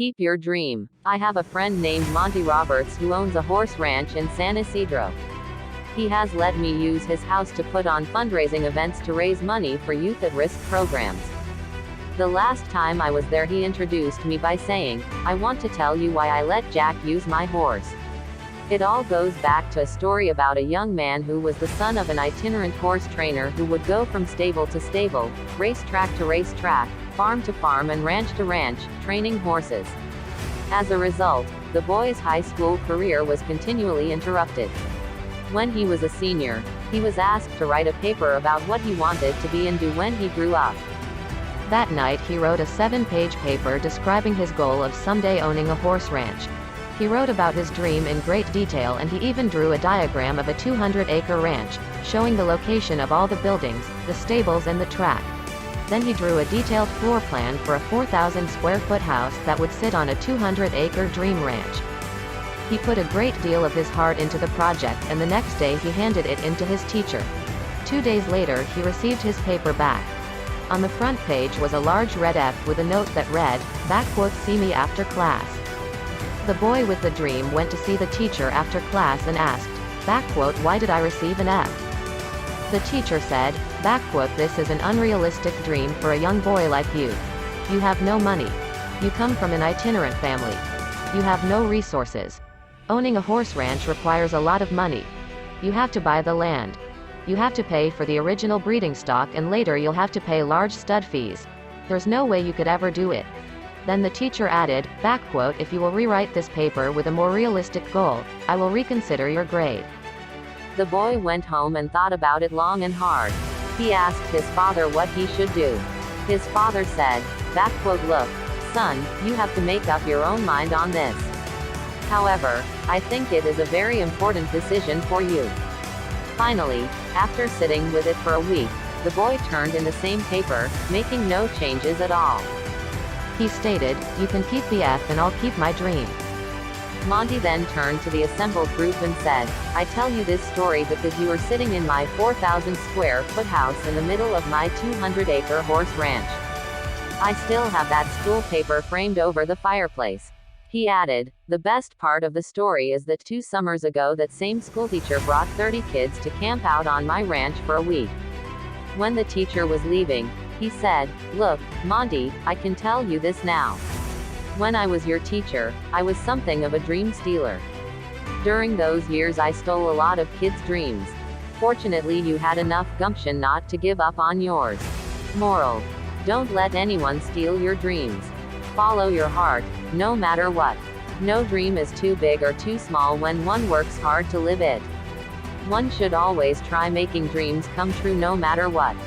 Keep your dream. I have a friend named Monty Roberts who owns a horse ranch in San Isidro. He has let me use his house to put on fundraising events to raise money for youth at risk programs. The last time I was there, he introduced me by saying, "I want to tell you why I let Jack use my horse." It all goes back to a story about a young man who was the son of an itinerant horse trainer who would go from stable to stable, racetrack to racetrack, farm to farm and ranch to ranch, training horses. As a result, the boy's high school career was continually interrupted. When he was a senior, he was asked to write a paper about what he wanted to be and do when he grew up. That night he wrote a 7-page paper describing his goal of someday owning a horse ranch. He wrote about his dream in great detail, and he even drew a diagram of a 200-acre ranch, showing the location of all the buildings, the stables and the track. Then he drew a detailed floor plan for a 4,000 square foot house that would sit on a 200-acre dream ranch. He put a great deal of his heart into the project, and the next day he handed it in to his teacher. 2 days later he received his paper back. On the front page was a large red F with a note that read, "See me after class." The boy with the dream went to see the teacher after class and asked, "Why did I receive an F?" The teacher said, "This is an unrealistic dream for a young boy like you. You have no money. You come from an itinerant family. You have no resources. Owning a horse ranch requires a lot of money. You have to buy the land. You have to pay for the original breeding stock, and later you'll have to pay large stud fees. There's no way you could ever do it." Then the teacher added, "If you will rewrite this paper with a more realistic goal, I will reconsider your grade." The boy went home and thought about it long and hard. He asked his father what he should do. His father said, "Look, son, you have to make up your own mind on this. However, I think it is a very important decision for you." Finally, after sitting with it for a week, the boy turned in the same paper, making no changes at all. He stated, "You can keep the F and I'll keep my dream." Monty then turned to the assembled group and said, "I tell you this story because you are sitting in my 4,000 square foot house in the middle of my 200-acre horse ranch. I still have that school paper framed over the fireplace." He added, "The best part of the story is that 2 summers ago that same schoolteacher brought 30 kids to camp out on my ranch for a week. When the teacher was leaving, he said, 'Look, Monty, I can tell you this now. When I was your teacher, I was something of a dream stealer. During those years I stole a lot of kids' dreams. Fortunately you had enough gumption not to give up on yours. Moral: don't let anyone steal your dreams. Follow your heart, no matter what. No dream is too big or too small when one works hard to live it. One should always try making dreams come true no matter what."